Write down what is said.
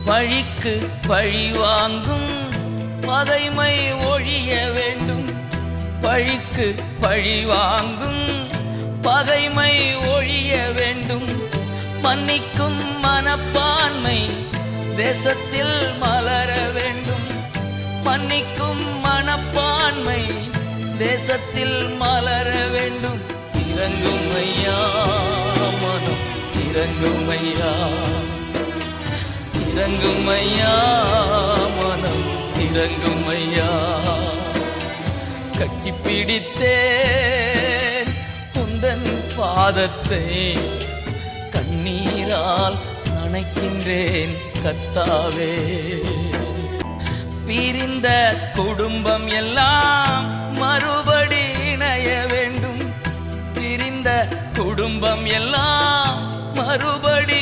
பழிக்கு பழி வாங்கும் பகைமை ஒழிய வேண்டும். பழிக்கு பழி வாங்கும் பகைமை ஒழிய வேண்டும். மன்னிக்கும் மனப்பான்மை தேசத்தில் மலர வேண்டும். மன்னிக்கும் மனப்பான்மை தேசத்தில் மலர வேண்டும். இறங்கும் ஐயா மனம், இறங்கும் ஐயா, இறங்கும் ஐயா மனம், இறங்கும் ஐயா. கட்டிப்பிடித்தேன் உந்தன் பாதத்தை, கண்ணீரால் நனைக்கின்றேன் கர்த்தாவே. பிரிந்த குடும்பம் எல்லாம் மறுபடி இணைய வேண்டும். பிரிந்த குடும்பம் எல்லாம் மறுபடி